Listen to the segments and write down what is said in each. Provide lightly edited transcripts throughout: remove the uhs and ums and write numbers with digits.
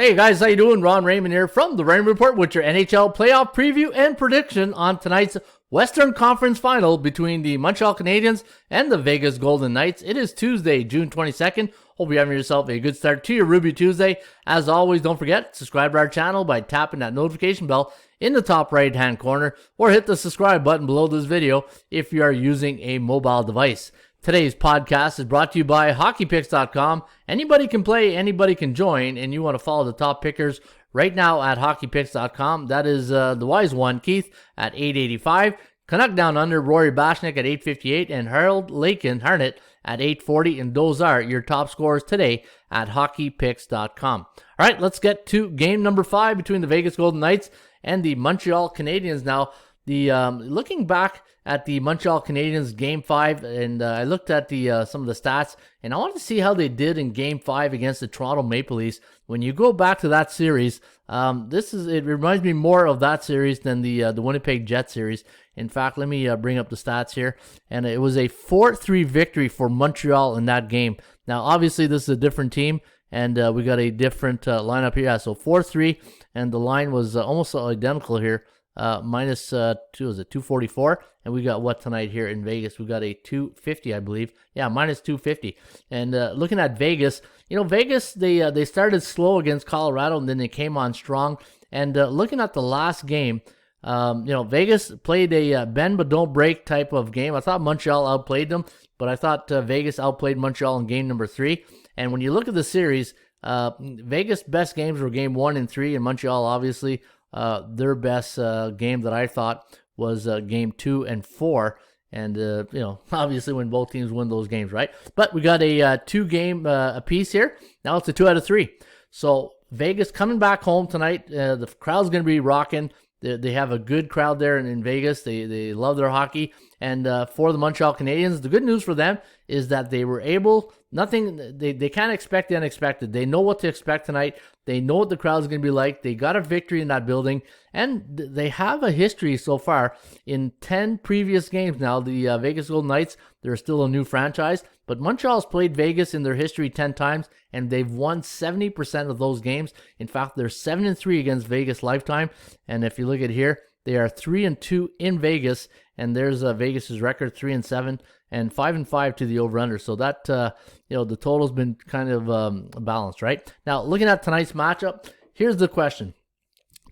Hey guys, how you doing? Raymond here from the Raymond Report with your NHL playoff preview and prediction on tonight's Western Conference Final between the Montreal Canadiens and the Vegas Golden Knights. It is Tuesday, June 22nd. Hope you're having yourself a good start to your Ruby Tuesday. As always, don't forget, subscribe to our channel by tapping that notification bell in the top right-hand corner or hit the subscribe button below this video if you are using a mobile device. Today's podcast is brought to you by HockeyPicks.com. Anybody can play, anybody can join, and you want to follow the top pickers right now at HockeyPicks.com. That is the wise one, Keith, at 885. Canuck Down Under, Rory Bashnik at 858, and Harold Lakin Harnett at 840. And those are your top scorers today at HockeyPicks.com. All right, let's get to game number 5 between the Vegas Golden Knights and the Montreal Canadiens. Now, looking back at the Montreal Canadiens Game 5, and I looked at the some of the stats, and I wanted to see how they did in Game 5 against the Toronto Maple Leafs. When you go back to that series, it reminds me more of that series than the Winnipeg Jets series. In fact, let me bring up the stats here, and it was a 4-3 victory for Montreal in that game. Now, obviously, this is a different team, and we got a different lineup here. So 4-3, and the line was almost identical here. Minus 244, and we got what tonight here in Vegas? We got a 250, I believe. Yeah, minus 250. And looking at Vegas, Vegas they started slow against Colorado, and then they came on strong. And looking at the last game, Vegas played a bend but don't break type of game. I thought Montreal outplayed them, but I thought Vegas outplayed Montreal in game number 3. And when you look at the series, Vegas' best games were game 1 and 3, and Montreal obviously. Their best game that I thought was game 2 and 4. And, obviously when both teams win those games, right? But we got a 2-game apiece here. Now it's a 2 out of 3. So Vegas coming back home tonight. The crowd's going to be rocking. They have a good crowd there in Vegas. They love their hockey. And for the Montreal Canadiens, the good news for them is that they were able, they can't expect the unexpected. They know what to expect tonight. They know what the crowd's going to be like. They got a victory in that building. And they have a history so far in 10 previous games now. The Vegas Golden Knights, they're still a new franchise. But Montreal's played Vegas in their history 10 times, and they've won 70% of those games. In fact, they're 7-3 against Vegas lifetime. And if you look at here, they are 3-2 in Vegas, and there's Vegas's record 3-7 and 5-5 to the over/under. So that the total's been kind of balanced, right? Now, looking at tonight's matchup, here's the question: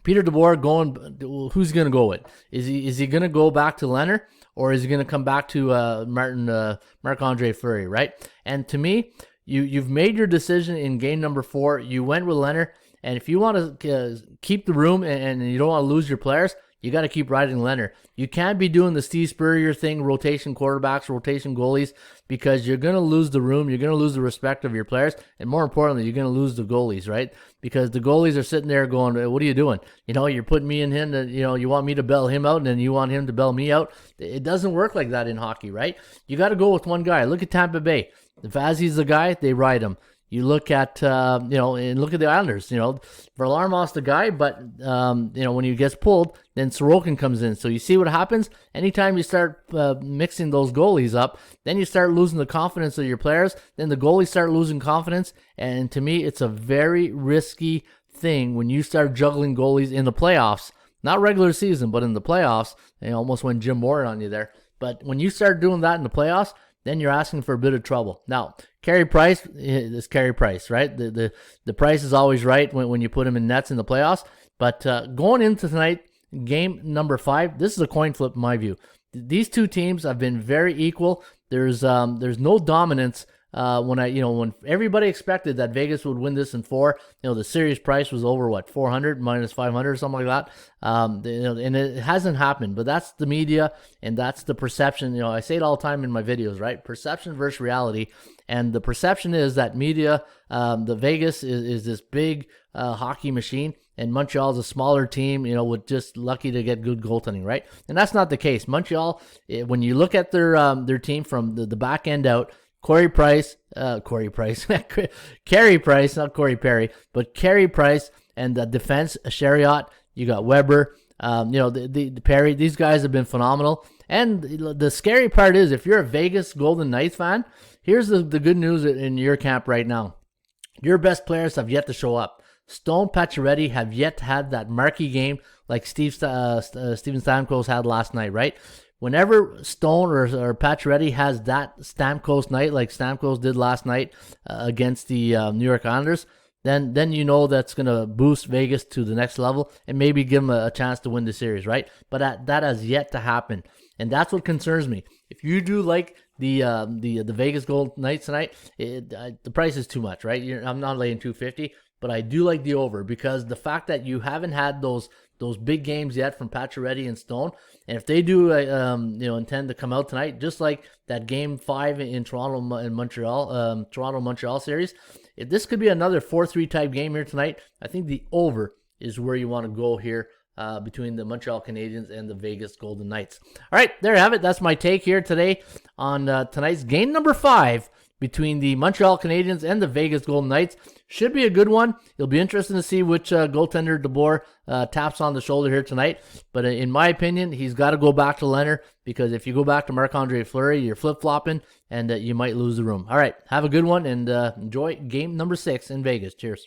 Peter DeBoer who's going to go with? Is he going to go back to Leonard, or is he going to come back to Marc-Andre Fleury, right? And to me, you've made your decision in game number 4. You went with Leonard, and if you want to keep the room and you don't want to lose your players, you got to keep riding Leonard. You can't be doing the Steve Spurrier thing, rotation quarterbacks, rotation goalies, because you're going to lose the room. You're going to lose the respect of your players. And more importantly, you're going to lose the goalies, right? Because the goalies are sitting there going, what are you doing? You're putting me in him, you want me to bail him out, and then you want him to bail me out. It doesn't work like that in hockey, right? You got to go with one guy. Look at Tampa Bay. If Vazzy's the guy, they ride him. You look at, and look at the Islanders, Varlamov's the guy, but, when he gets pulled, then Sorokin comes in. So you see what happens? Anytime you start mixing those goalies up, then you start losing the confidence of your players. Then the goalies start losing confidence. And to me, it's a very risky thing when you start juggling goalies in the playoffs. Not regular season, but in the playoffs. They almost went Jim Moore on you there. But when you start doing that in the playoffs, then you're asking for a bit of trouble. Now, Carey Price is Carey Price, right? The price is always right when you put him in nets in the playoffs. But going into tonight, game number 5, this is a coin flip in my view. These two teams have been very equal. There's no dominance. When everybody expected that Vegas would win this in 4, the series price was over 400 minus 500 or something like that. And it hasn't happened, but that's the media and that's the perception. I say it all the time in my videos, right? Perception versus reality. And the perception is that media, the Vegas is this big hockey machine, and Montreal is a smaller team, with just lucky to get good goaltending, right? And that's not the case. Montreal, when you look at their team from the back end out, Carey Price, not Corey Price, and the defense, Chariot, you got Weber, the Perry. These guys have been phenomenal. And the scary part is, if you're a Vegas Golden Knights fan, here's the good news in your camp right now. Your best players have yet to show up. Stone, Pacioretty have yet to have that marquee game like Steven Stamkos had last night, right? Whenever Stone or Pacioretty has that Stamkos night like Stamkos did last night against the New York Islanders, then you know that's going to boost Vegas to the next level and maybe give them a chance to win the series, right? But that has yet to happen, and that's what concerns me. If you do like the Vegas Golden Knights tonight, the price is too much, right? I'm not laying 250, but I do like the over because the fact that you haven't had those big games yet from Pacioretty and Stone, and if they do intend to come out tonight, just like that Game 5 in Toronto and Montreal, Toronto-Montreal series, if this could be another 4-3 type game here tonight, I think the over is where you want to go here between the Montreal Canadiens and the Vegas Golden Knights. All right, there you have it. That's my take here today on tonight's game number 5 between the Montreal Canadiens and the Vegas Golden Knights. Should be a good one. It'll be interesting to see which goaltender DeBoer taps on the shoulder here tonight. But in my opinion, he's got to go back to Leonard, because if you go back to Marc-Andre Fleury, you're flip-flopping, and you might lose the room. All right, have a good one, and enjoy game number 6 in Vegas. Cheers.